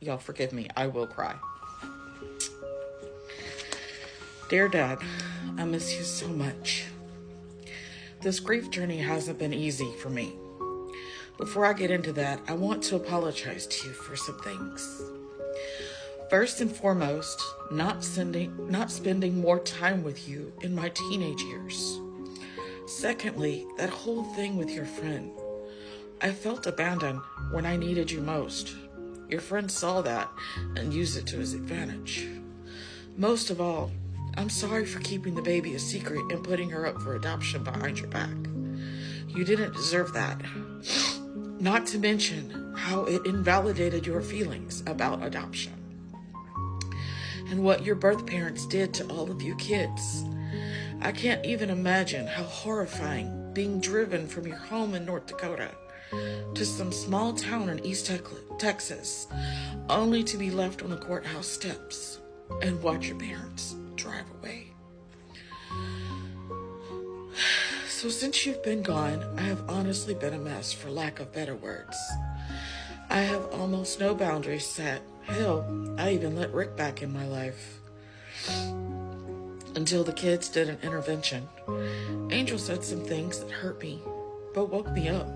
Y'all forgive me. I will cry. Dear Dad, I miss you so much. This grief journey hasn't been easy for me. Before I get into that, I want to apologize to you for some things. First and foremost, not spending more time with you in my teenage years. Secondly, that whole thing with your friend. I felt abandoned when I needed you most. Your friend saw that and used it to his advantage. Most of all, I'm sorry for keeping the baby a secret and putting her up for adoption behind your back. You didn't deserve that. Not to mention how it invalidated your feelings about adoption. And what your birth parents did to all of you kids. I can't even imagine how horrifying being driven from your home in North Dakota to some small town in East Texas, only to be left on the courthouse steps and watch your parents drive away. So since you've been gone, I have honestly been a mess, for lack of better words. I have almost no boundaries set. Hell, I even let Rick back in my life. Until the kids did an intervention. Angel said some things that hurt me, but woke me up.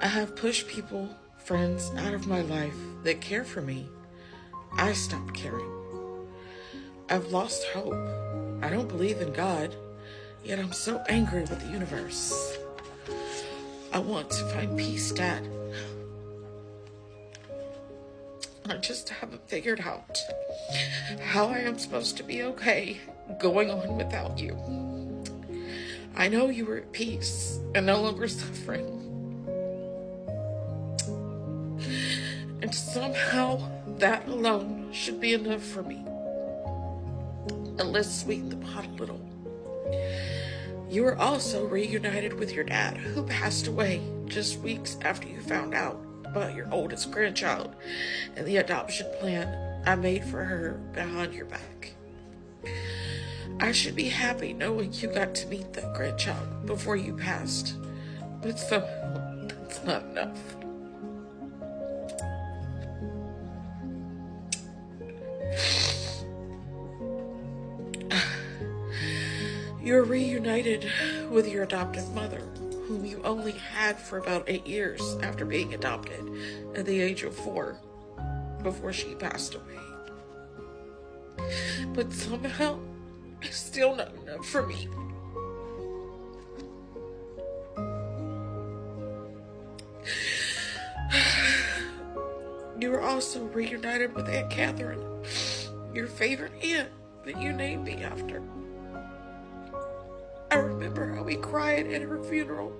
I have pushed people, friends, out of my life that care for me. I stopped caring. I've lost hope. I don't believe in God, yet I'm so angry with the universe. I want to find peace, Dad. I just haven't figured out how I am supposed to be okay going on without you. I know you were at peace and no longer suffering. And somehow that alone should be enough for me. And let's sweeten the pot a little. You were also reunited with your dad, who passed away just weeks after you found out about your oldest grandchild and the adoption plan I made for her behind your back. I should be happy knowing you got to meet that grandchild before you passed, but somehow that's not enough. You're reunited with your adoptive mother, whom you only had for about 8 years after being adopted at the age of 4, before she passed away. But somehow, it's still not enough for me. You were also reunited with Aunt Catherine, your favorite aunt that you named me after. I remember how we cried at her funeral,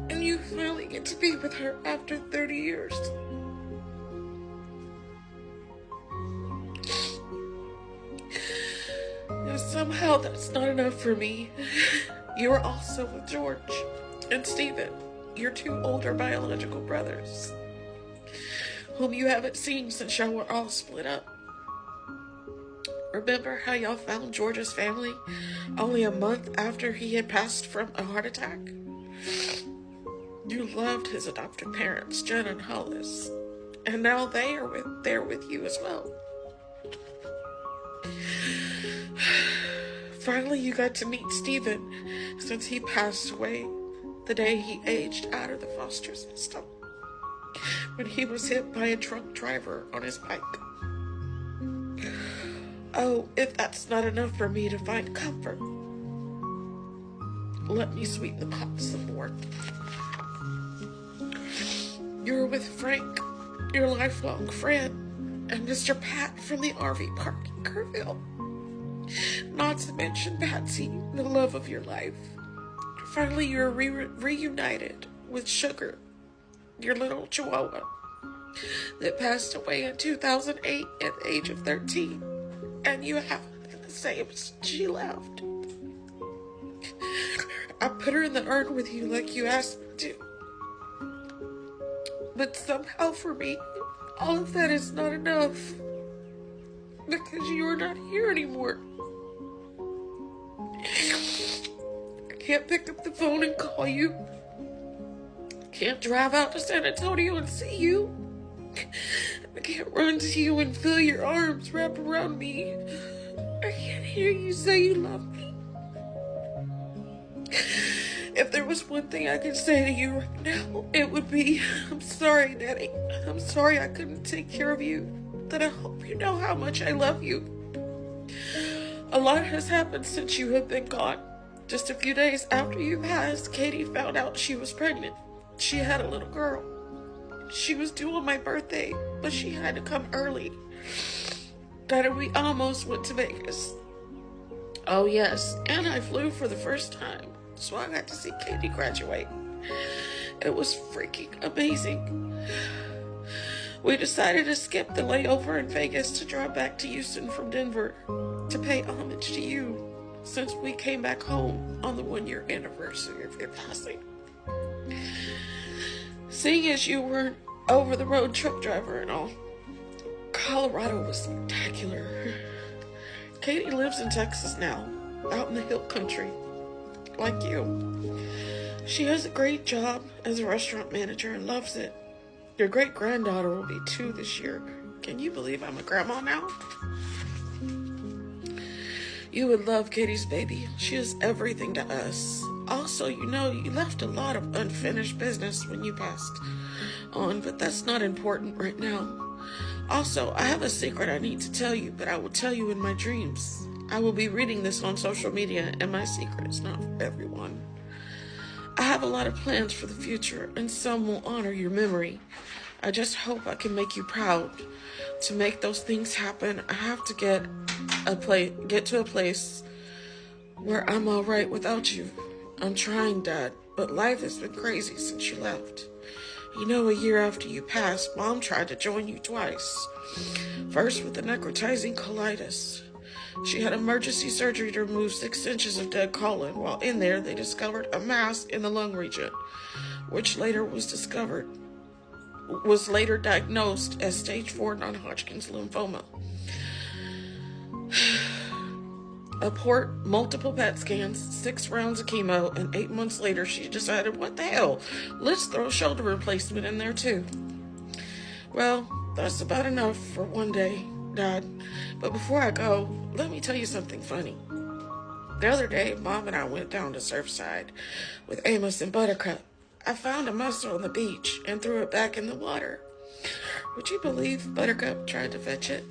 and you finally get to be with her after 30 years. And somehow that's not enough for me. You were also with George and Stephen, your 2 older biological brothers, whom you haven't seen since y'all were all split up. Remember how y'all found George's family only a month after he had passed from a heart attack? You loved his adoptive parents, Jen and Hollis, and now they are there with you as well. Finally, you got to meet Stephen, since he passed away the day he aged out of the foster system, when he was hit by a drunk driver on his bike. Oh, if that's not enough for me to find comfort, let me sweeten the pot some more. You're with Frank, your lifelong friend, and Mr. Pat from the RV park in Kerrville. Not to mention Patsy, the love of your life. Finally, you're reunited with Sugar, your little chihuahua, that passed away in 2008 at the age of 13. And you haven't been the same since she left. I put her in the urn with you like you asked me to. But somehow for me, all of that is not enough. Because you are not here anymore. I can't pick up the phone and call you. I can't drive out to San Antonio and see you. I can't run to you and feel your arms wrapped around me. I can't hear you say you love me. If there was one thing I could say to you right now, it would be, I'm sorry, Daddy. I'm sorry I couldn't take care of you. But I hope you know how much I love you. A lot has happened since you have been gone. Just a few days after you passed, Katie found out she was pregnant. She had a little girl. She was due on my birthday, but she had to come early. Daddy, we almost went to Vegas. Oh yes, and I flew for the first time, so I got to see Katie graduate. It was freaking amazing. We decided to skip the layover in Vegas to drive back to Houston from Denver to pay homage to you since we came back home on the 1-year anniversary of your passing. Seeing as you weren't over-the-road truck driver and all, Colorado was spectacular. Katie lives in Texas now, out in the hill country, like you. She has a great job as a restaurant manager and loves it. Your great-granddaughter will be 2 this year. Can you believe I'm a grandma now? You would love Katie's baby. She is everything to us. Also, you know, you left a lot of unfinished business when you passed on, but that's not important right now. Also, I have a secret I need to tell you, but I will tell you in my dreams. I will be reading this on social media, and my secret is not for everyone. I have a lot of plans for the future, and some will honor your memory. I just hope I can make you proud. To make those things happen, I have to get to a place where I'm all right without you. I'm trying, Dad, but life has been crazy since you left. You know, a year after you passed, Mom tried to join you twice. First with the necrotizing colitis. She had emergency surgery to remove 6 inches of dead colon. While in there, they discovered a mass in the lung region, which later was later diagnosed as stage 4 non-Hodgkin's lymphoma. A port, multiple PET scans, 6 rounds of chemo, and 8 months later, she decided, what the hell? Let's throw a shoulder replacement in there too. Well, that's about enough for one day, Dad. But before I go, let me tell you something funny. The other day, Mom and I went down to Surfside with Amos and Buttercup. I found a mussel on the beach and threw it back in the water. Would you believe Buttercup tried to fetch it?